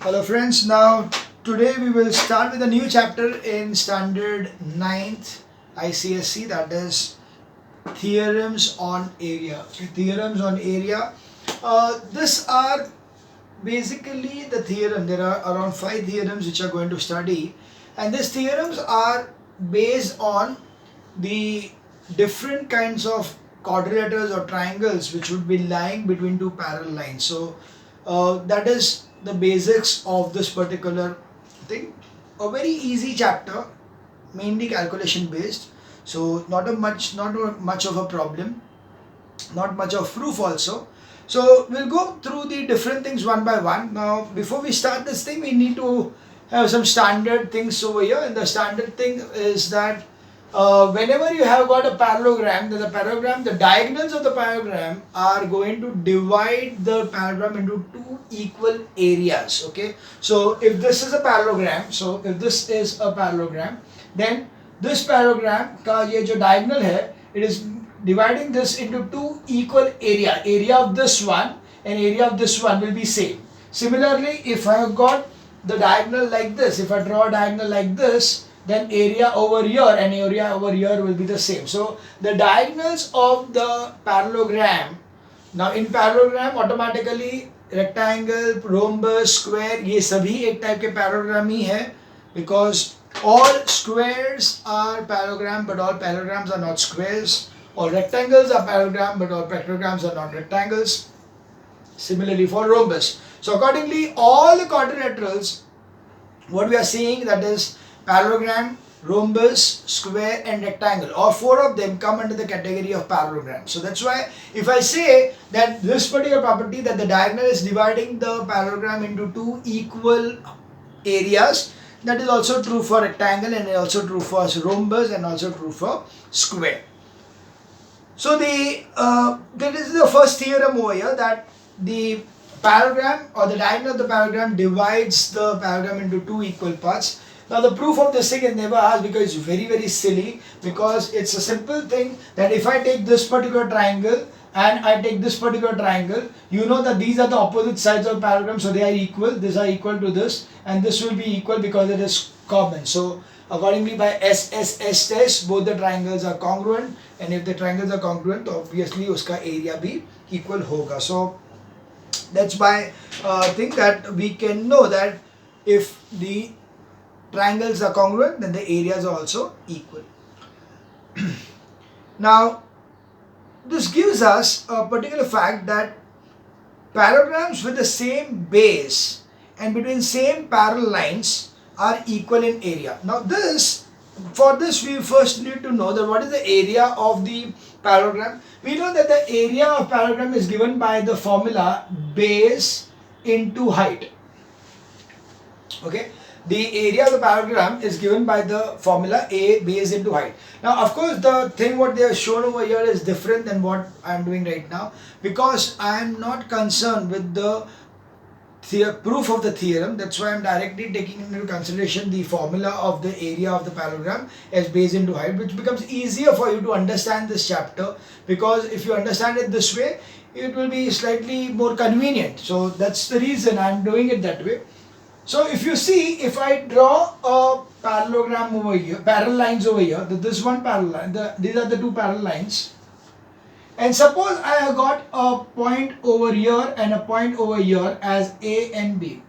Hello friends, now today we will start with a new chapter in standard 9th ICSC, that is theorems on area. Theorems on area. These are basically the theorem. There are around 5 theorems which are going to study, and these theorems are based on the different kinds of quadrilaterals or triangles which would be lying between two parallel lines. So that is the basics of this particular thing. A very easy chapter, mainly calculation based. So not a much of a problem, not much of proof also. So we'll go through the different things one by one. Now before we start this thing, we need to have some standard things over here, and the standard thing is that whenever you have got a parallelogram, then the diagonals of the parallelogram are going to divide the parallelogram into two equal areas. Okay, so if this is a parallelogram, then this parallelogram का ये जो diagonal है, it is dividing this into two equal area of this one and area of this one will be same. Similarly, if I have got the diagonal like this, if I draw a diagonal like this, then area over here and area over here will be the same. So the diagonals of the parallelogram, now in parallelogram automatically rectangle, rhombus, square, ये सभी एक type के parallelogram ही है, because all squares are parallelogram but all parallelograms are not squares. All rectangles are parallelogram but all parallelograms are not rectangles. Similarly for rhombus. So accordingly, all the quadrilaterals, what we are seeing, that is parallelogram, rhombus, square and rectangle, all four of them come under the category of parallelogram. So that's why if I say that this particular property, that the diagonal is dividing the parallelogram into two equal areas, that is also true for rectangle and also true for rhombus and also true for square. So that is the first theorem over here, that the parallelogram or the diagonal of the parallelogram divides the parallelogram into two equal parts. Now the proof of this thing is never asked because it's very silly, because it's a simple thing that if I take this particular triangle and I take this particular triangle, you know that these are the opposite sides of parallelogram, so they are equal. These are equal to this and this will be equal because it is common. So accordingly, by SSS test, both the triangles are congruent, and if the triangles are congruent, obviously uska area bhi equal hoga. So that's why I think that we can know that if the triangles are congruent, then the areas are also equal. Now this gives us a particular fact that parallelograms with the same base and between same parallel lines are equal in area. Now for this we first need to know that what is the area of the parallelogram. We know that the area of parallelogram is given by the formula base into height. Okay, the area of the parallelogram is given by the formula A base into height. Now of course the thing what they have shown over here is different than what I am doing right now, because I am not concerned with the proof of the theorem. That's why I am directly taking into consideration the formula of the area of the parallelogram as base into height, which becomes easier for you to understand this chapter, because if you understand it this way, it will be slightly more convenient. So that's the reason I am doing it that way. So if you see, if I draw a parallelogram over here, parallel lines over here, this one parallel line, these are the two parallel lines. And suppose I have got a point over here and a point over here as A and B.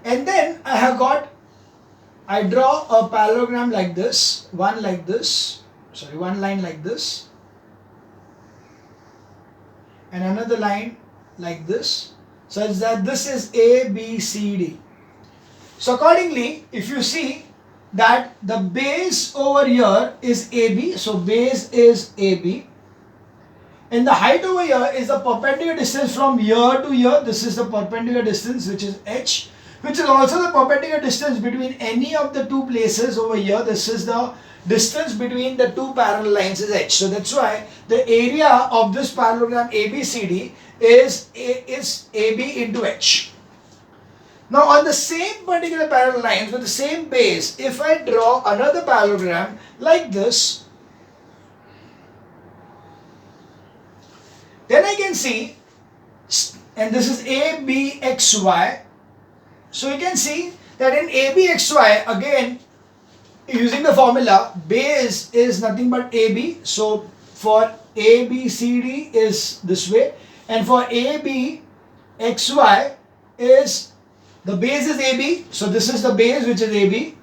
And then I draw a parallelogram like this, one line like this, and another line like this, such that this is A, B, C, D. So accordingly, if you see that the base over here is AB, so base is AB, and the height over here is the perpendicular distance from here to here. This is the perpendicular distance, which is H, which is also the perpendicular distance between any of the two places over here. This is the distance between the two parallel lines is H. So that's why the area of this parallelogram ABCD is AB into H. Now on the same particular parallel lines with the same base, if I draw another parallelogram like this, then I can see and this is ABXY. So you can see that in ABXY, again, using the formula, base is nothing but AB. So for ABCD is this way, and for ABXY is, the base is AB. So this is the base, which is AB,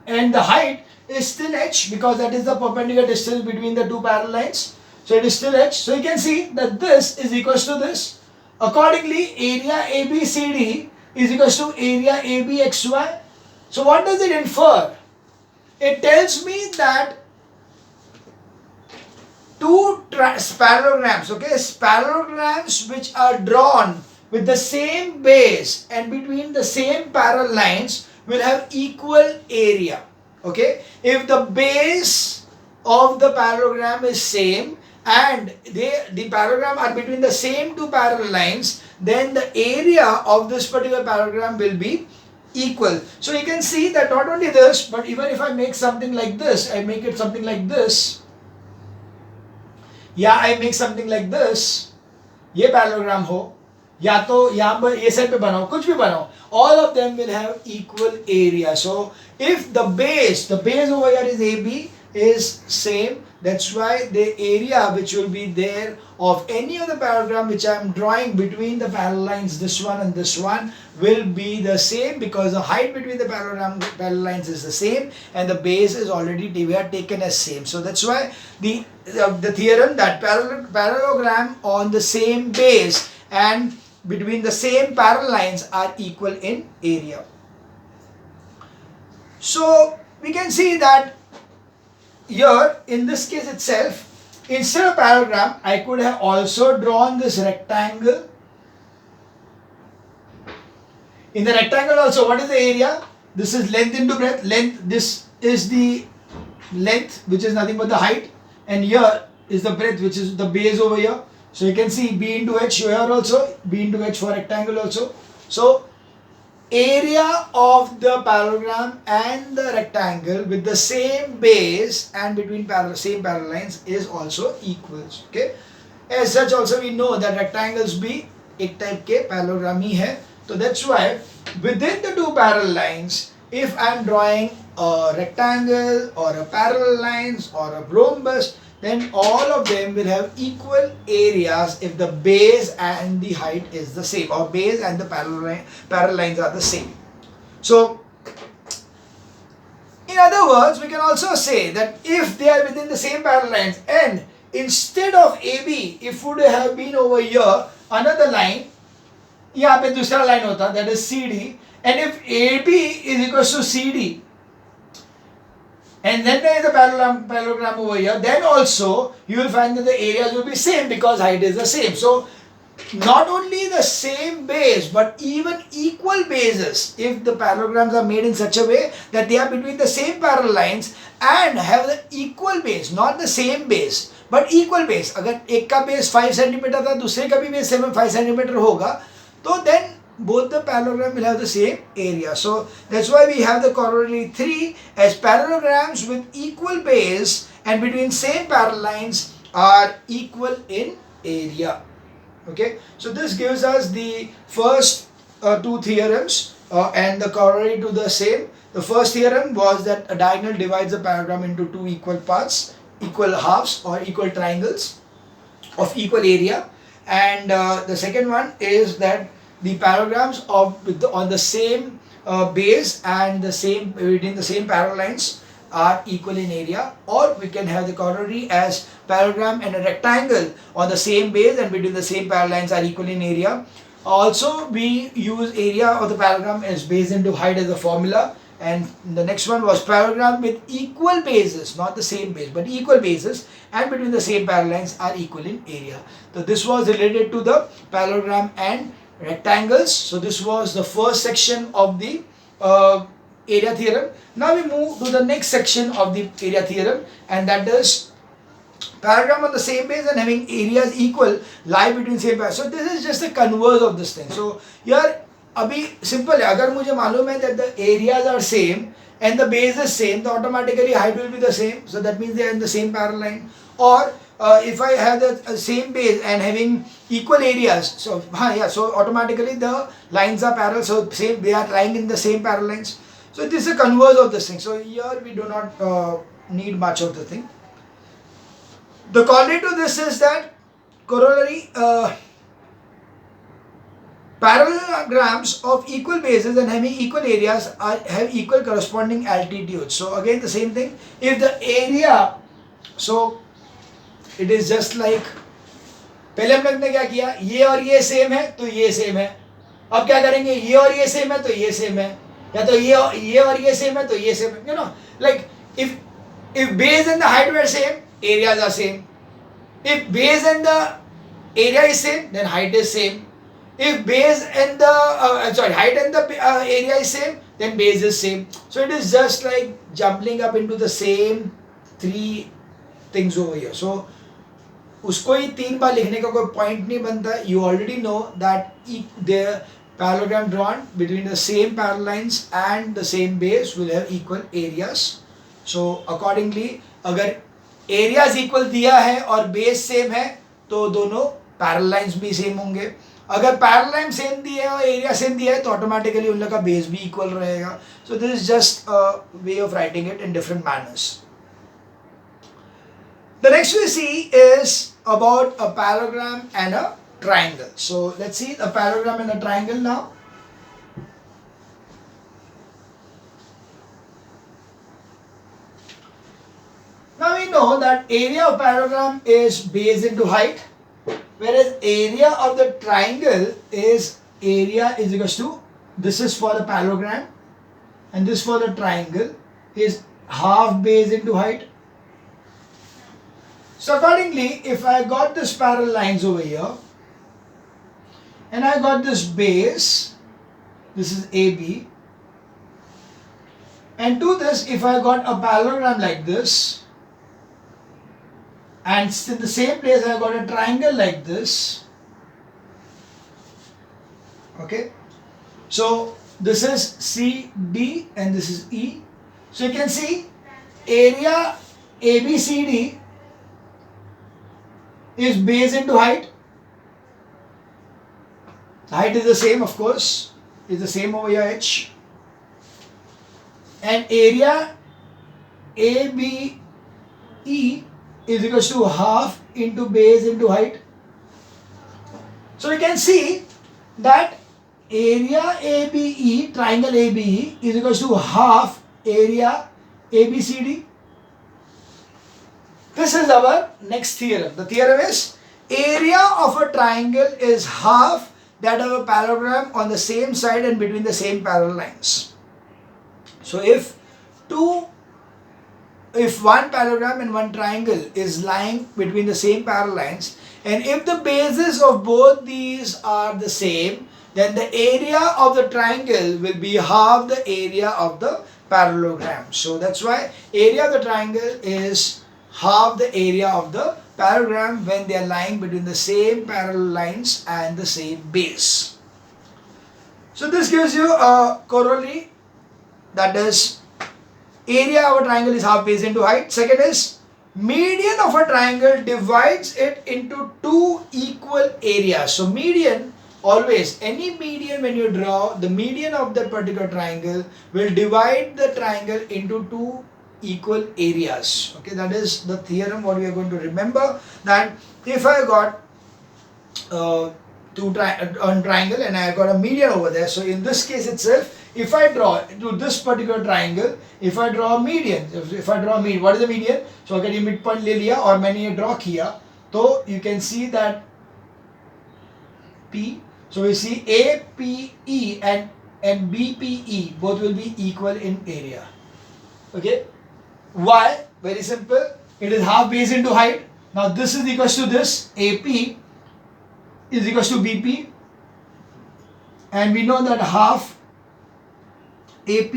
and the height is still h, because that is the perpendicular distance between the two parallel lines. So it is still h. So you can see that this is equals to this. Accordingly, area ABCD is equals to area ABXY. So what does it infer? It tells me that two parallelograms, okay, parallelograms which are drawn with the same base and between the same parallel lines will have equal area. Okay, if the base of the parallelogram is same and the parallelogram are between the same two parallel lines, then the area of this particular parallelogram will be equal. So you can see that not only this, but even if I make something like this, I make it something like this. या I make something like this, ये parallelogram हो, या तो यहाँ पर ये side पे बनाओ, कुछ भी बनाओ, all of them will have equal area. So if the base over here is AB is same, that's why the area which will be there of any of the parallelogram which I am drawing between the parallel lines, this one and this one, will be the same, because the height between the parallel lines is the same and the base is already we are taken as same. So that's why the theorem that parallelogram on the same base and between the same parallel lines are equal in area. So we can see that here in this case itself, instead of parallelogram, I could have also drawn this rectangle. In the rectangle also, what is the area? This is length into breadth. Length, this is the length, which is nothing but the height, and here is the breadth, which is the base over here. So you can see B into H here also, B into H for rectangle also. So area of the parallelogram and the rectangle with the same base and between same parallel lines is also equals. Okay. As such also we know that rectangles भी एक type के parallelogram ही है. So that's why within the two parallel lines, if I am drawing a rectangle or a parallel lines or a rhombus, then all of them will have equal areas if the base and the height is the same, or base and the parallel lines are the same. So in other words, we can also say that if they are within the same parallel lines, and instead of AB, if would have been over here another line, यहाँ पे दूसरा line होता, that is CD, and if AB is equals to CD, and then there is a parallelogram over here, then also you will find that the areas will be same because height is the same. So not only the same base but even equal bases, if the parallelograms are made in such a way that they are between the same parallel lines and have the equal base, not the same base but equal base. अगर एक का base 5 cm था, दूसरे का भी base 5 cm होगा, तो then both the parallelogram will have the same area. So that's why we have the corollary 3 as parallelograms with equal base and between same parallel lines are equal in area. Okay, so this gives us the first two theorems and the corollary to the same. The first theorem was that a diagonal divides a parallelogram into two equal parts, equal halves or equal triangles of equal area, and the second one is that the parallelograms on the same base and the same within the same parallel lines are equal in area. Or we can have the corollary as parallelogram and a rectangle on the same base and between the same parallel lines are equal in area. Also we use area of the parallelogram as base into height as a formula, and the next one was parallelogram with equal bases, not the same base but equal bases and between the same parallel lines are equal in area. So this was related to the parallelogram and rectangles. So this was the first section of the area theorem. Now we move to the next section of the area theorem, and that is parallelogram on the same base and having areas equal lie between same parallel. So this is just the converse of this thing. So here अभी simple है, अगर मुझे मालूम है that the areas are same and the base is same, so automatically height will be the same. So that means they are in the same parallel line. Or if I have the same base and having equal areas, so so automatically the lines are parallel, so same, they are lying in the same parallel lines. So this is a converse of this thing. So here we do not need much of the thing. The corollary to this is that corollary parallelograms of equal bases and having equal areas have equal corresponding altitudes. So again the same thing. If the area, so it is just like, पहले हम लोग ने क्या किया, ये और ये same है तो ये सेम है. अब क्या करेंगे, ये और ये सेम है तो ये सेम है, या तो ये और ये सेम है तो ये सेम है. You know, like if base and the height were same, areas are same. If base and the area is same, then height is same. If base and the height and the area is same, then base is same. So it is just like jumbling up into the same three things over here. So उसको ही 3 बार लिखने का कोई point नहीं बनता. You already know that the parallelogram drawn between the same parallel lines and the same base will have equal areas. So accordingly, अगर areas equal दिया है और base same है तो दोनों parallel lines भी same होंगे. अगर parallel line same दिया है और area same दिया है तो automatically उन लोग का base भी equal रहेगा. So this is just a way of writing it in different manners. The next we see is about a parallelogram and a triangle. So let's see a parallelogram and a triangle now. Now we know that area of parallelogram is base into height, whereas area of the triangle is area is equals to, this is for the parallelogram and this for the triangle is half base into height. So accordingly, if I got this parallel lines over here and I got this base, this is AB, and to this if I got a parallelogram like this, and in the same place I got a triangle like this, okay, so this is CD and this is E. So you can see area ABCD is base into height. The height is the same, of course, is the same over here, H. And area ABE is equals to half into base into height. So you can see that area ABE, triangle ABE, is equals to half area ABCD. This is our next theorem. The theorem is area of a triangle is half that of a parallelogram on the same side and between the same parallel lines. So if one parallelogram and one triangle is lying between the same parallel lines, and if the bases of both these are the same, then the area of the triangle will be half the area of the parallelogram. So that's why area of the triangle is half the area of the parallelogram when they are lying between the same parallel lines and the same base. So this gives you a corollary, that is area of a triangle is half base into height. Second is median of a triangle divides it into two equal areas. So median, always any median when you draw, the median of that particular triangle will divide the triangle into two equal areas. Okay, that is the theorem what we are going to remember, that if I got triangle and I got a median over there, so in this case itself, if I draw to this particular triangle, if I draw a median, if I draw a median, what is the median? So अगर ये midpoint ले लिया और मैंने ये draw किया, तो you can see that P, so we see APE and BPE both will be equal in area. Okay. Why? Very simple. It is half base into height. Now this is equals to this. AP is equals to BP. And we know that half AP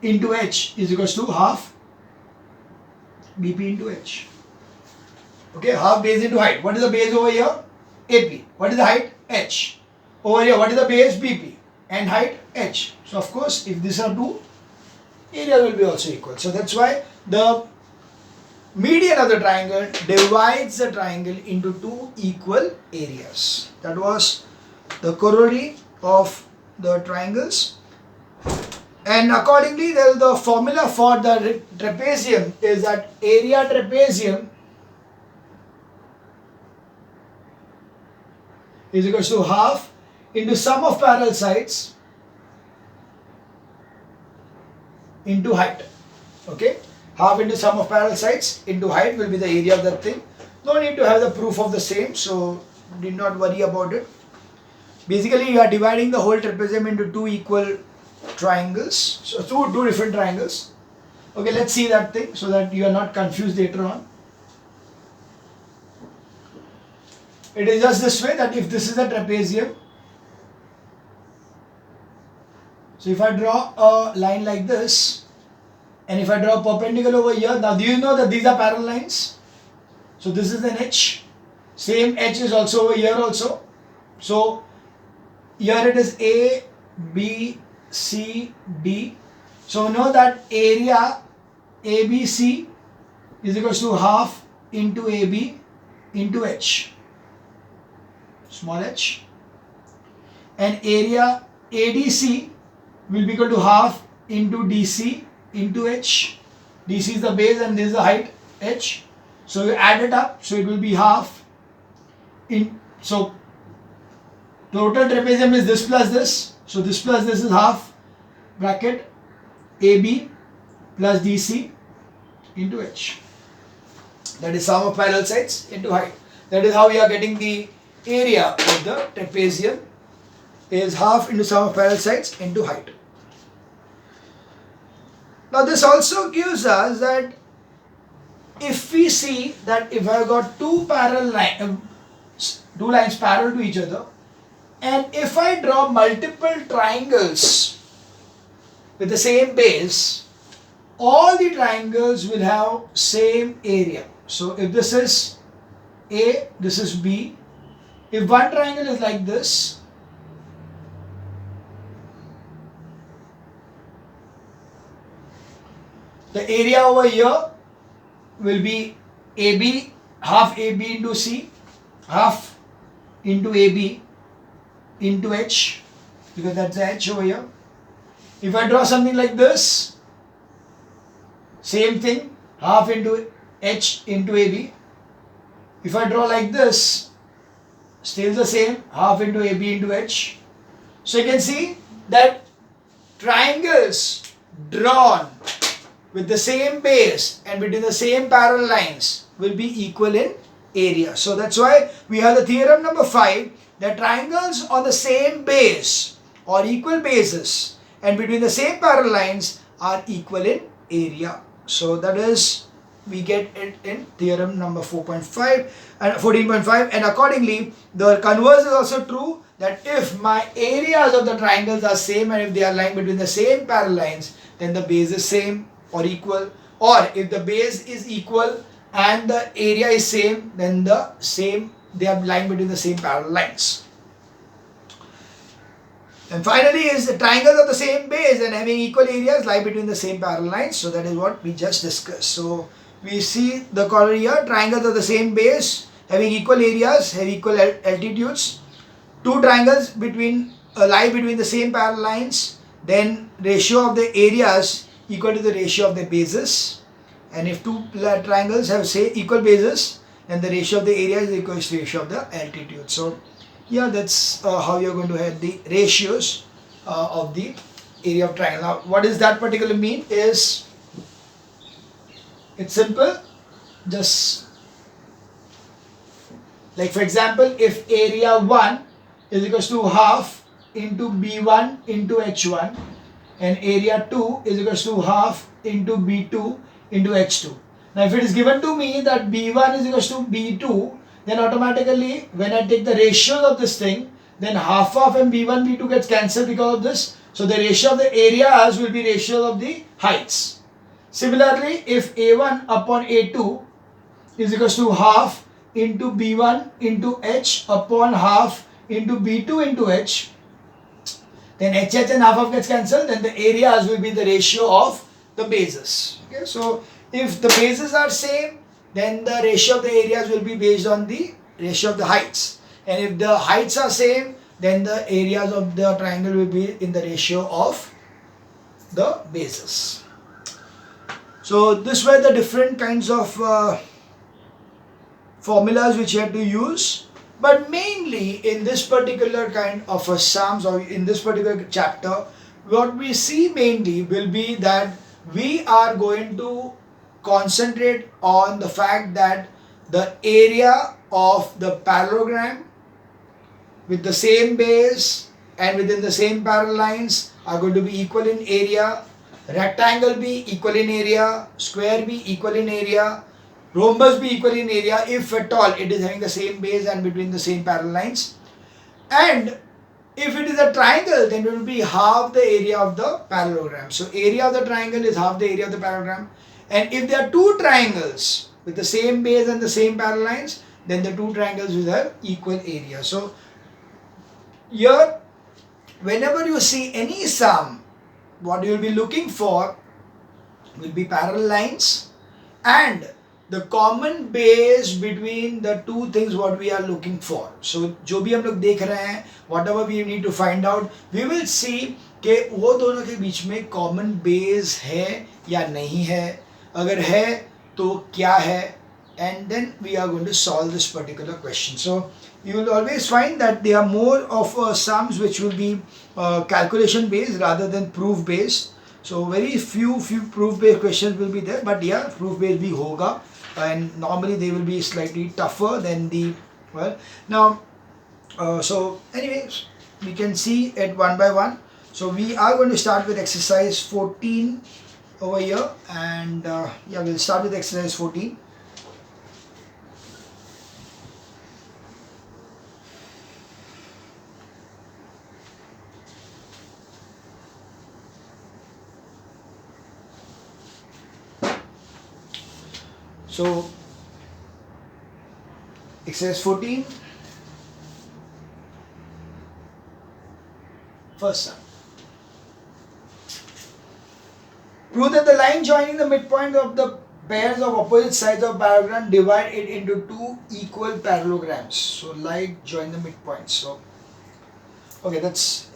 into H is equals to half BP into H. Okay, half base into height. What is the base over here? AP. What is the height? H. Over here, what is the base? BP. And height? H. So of course, if these are two, area will be also equal. So that's why the median of the triangle divides the triangle into two equal areas. That was the corollary of the triangles. And accordingly, the formula for the trapezium is that area trapezium is equals to half into sum of parallel sides into height. Okay, half into sum of parallel sides into height will be the area of that thing. No need to have the proof of the same, so did not worry about it. Basically, you are dividing the whole trapezium into two equal triangles, so two different triangles. Okay, let's see that thing so that you are not confused later on. It is just this way, that if this is a trapezium, so if I draw a line like this, and if I draw a perpendicular over here, now do you know that these are parallel lines? So this is an H, same H is also over here also. So here it is A, B, C, D. So know that area ABC is equals to half into AB into H, small h, and area ADC will be equal to half into DC into H. DC is the base and this is the height H. So you add it up, so it will be half in, so total trapezium is this plus this. So this plus this is half bracket AB plus DC into H. That is sum of parallel sides into height. That is how we are getting the area of the trapezium is half into sum of parallel sides into height. Now this also gives us that if we see that if I have got two lines parallel to each other, and if I draw multiple triangles with the same base, all the triangles will have same area. So if this is A, this is B. If one triangle is like this, the area over here will be AB, half AB into C, half into AB into H, because that's the H over here. If I draw something like this, same thing, half into H into AB. If I draw like this, still the same, half into AB into H. So you can see that triangles drawn with the same base and between the same parallel lines will be equal in area. So that's why we have the theorem number 5, that triangles on the same base or equal bases and between the same parallel lines are equal in area. So that is, we get it in theorem number 4.5 and 14.5, and accordingly the converse is also true, that if my areas of the triangles are same and if they are lying between the same parallel lines, then the base is same or equal, or if the base is equal and the area is same, then they are lying between the same parallel lines. And finally is the triangles of the same base and having equal areas lie between the same parallel lines. So that is what we just discussed. So we see the corollary here, triangles of the same base having equal areas, have equal altitudes. Two triangles lie between the same parallel lines, then ratio of the areas equal to the ratio of the bases. And if two triangles have say equal bases, then the ratio of the area is equal to the ratio of the altitude. So yeah, that's how you're going to have the ratios of the area of triangle. Now what does that particular mean is, it's simple, just like for example, if area 1 is equals to half into B1 into H1 and area 2 is equals to half into B2 into H2. Now if it is given to me that B1 is equals to B2, then automatically when I take the ratios of this thing, then half and B1, B2 gets cancelled because of this. So the ratio of the areas will be ratio of the heights. Similarly, if A1 upon A2 is equals to half into B1 into H upon half into B2 into H, then HH and half gets cancelled, then the areas will be the ratio of the bases. Okay, so if the bases are same then the ratio of the areas will be based on the ratio of the heights. And if the heights are same, then the areas of the triangle will be in the ratio of the bases. So this were the different kinds of formulas which you had to use, but mainly in this particular kind of a sums, or in this particular chapter, what we see mainly will be that we are going to concentrate on the fact that the area of the parallelogram with the same base and within the same parallel lines are going to be equal in area, rectangle be equal in area, square be equal in area, rhombus be equal in area if at all it is having the same base and between the same parallel lines. And if it is a triangle, then it will be half the area of the parallelogram. So area of the triangle is half the area of the parallelogram. And if there are two triangles with the same base and the same parallel lines, then the two triangles will have equal area. So here, whenever you see any sum, what you will be looking for will be parallel lines and the common base between the two things what we are looking for. So जो भी हम लोग देख रहे हैं, whatever we need to find out, we will see कि वो दोनों के बीच में common base है या नहीं है, अगर है तो क्या है, and then we are going to solve this particular question. So you will always find that they are more of sums which will be calculation based rather than proof based. So very few proof based questions will be there, but yeah, proof based bhi hoga, and normally they will be slightly tougher than the, well, now so anyways, we can see it one by one. So we are going to start with exercise 14 over here, and yeah, we'll start with exercise 14. So exercise 14, first sum. Prove that the line joining the midpoint of the pairs of opposite sides of parallelogram divide it into two equal parallelograms. So line join the midpoints. So okay, that's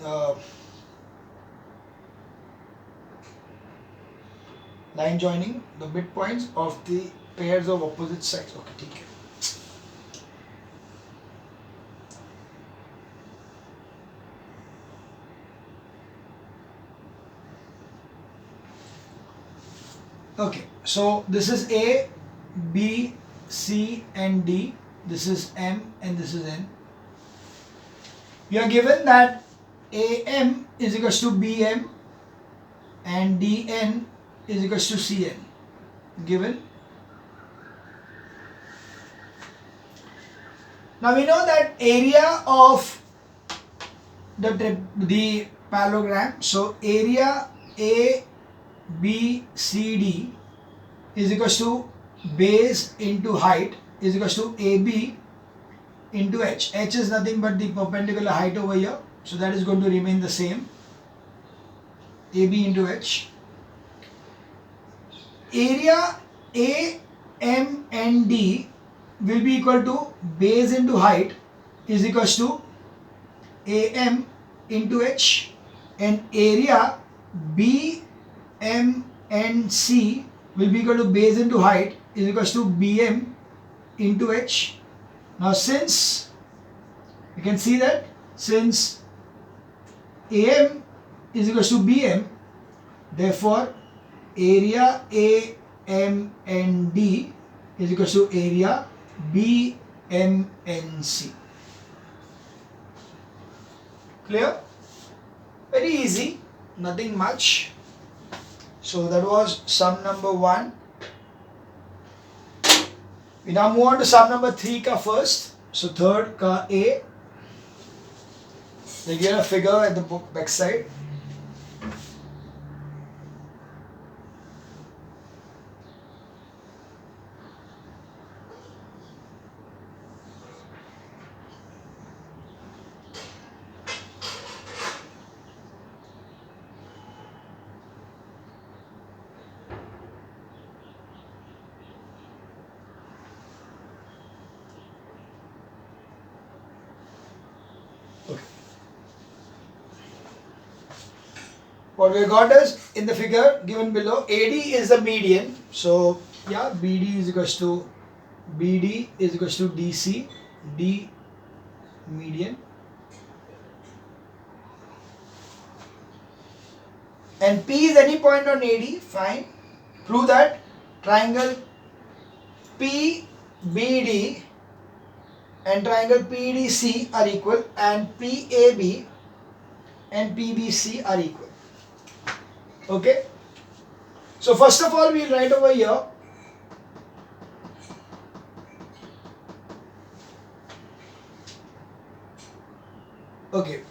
line joining the midpoints of the pairs of opposite sides. Okay, ठीक है. Okay, so this is A, B, C and D. This is M and this is N. You are given that AM is equals to BM and DN is equals to CN. Given. Now we know that area of the parallelogram. So area A, B, C, D is equals to base into height is equals to AB into H. H is nothing but the perpendicular height over here. So that is going to remain the same. AB into H. Area A, M and D will be equal to base into height is equals to AM into H, and area B, M and C will be equal to base into height is equals to BM into H. Now since you can see that since AM is equals to BM, therefore area A, M and D is equals to area B, M and C. Clear? Very easy, nothing much. So that was sum number 1. We now move on to sum number 3 ka first. So third ka A. They give a figure at the back side. what we got is in the figure given below, AD is the median. So yeah, BD is equals to DC, D median, and P is any point on AD. Fine. Prove that triangle PBD and triangle PDC are equal, and PAB and PBC are equal. Okay. So first of all, we'll write over here okay.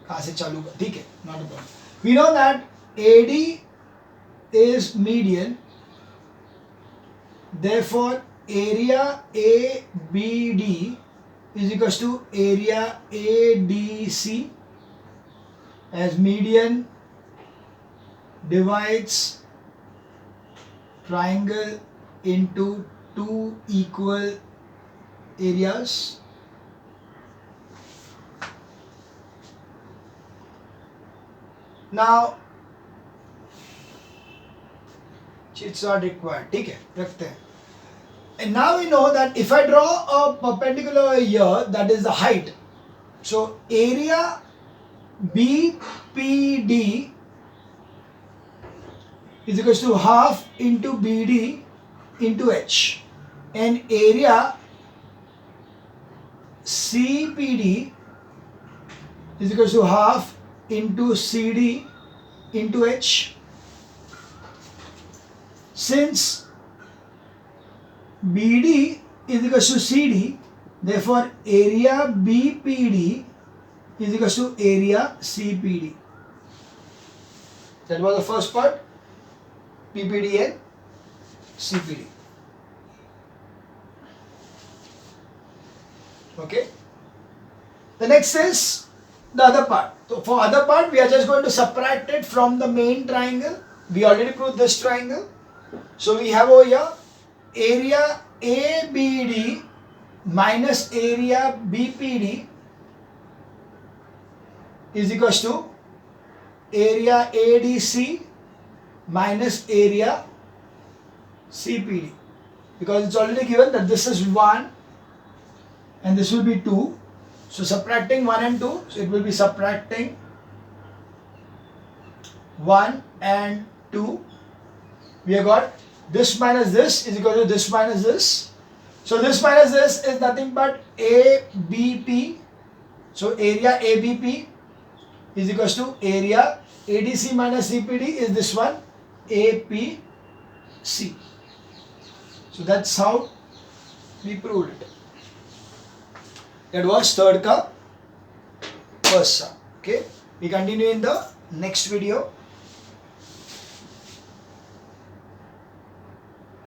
कहाँ से चालू कर, ठीक है, not a problem. We know that AD is median, therefore area ABD is equals to area ADC, as median divides triangle into two equal areas. Now it's not required, ठीक है, रखते हैं. And now we know that if I draw a perpendicular here, that is the height. So area BPD is equals to half into BD into H, and area CPD is equals to half into CD into H. Since BD is equals to CD, therefore area BPD is equals to area CPD. That was the first part, PPD and CPD. Okay. The next is the other part. So for other part, we are just going to subtract it from the main triangle. We already proved this triangle. So we have over here area ABD minus area BPD is equals to area ADC minus area CPD, because it's already given that this is 1 and this will be 2. So subtracting 1 and 2, so it will be subtracting 1 and 2. We have got this minus this is equal to this minus this. So this minus this is nothing but ABP. So area ABP is equals to area ADC minus CPD is this one, APC. So that's how we proved it. That was third ka first sum. Okay. We continue in the next video.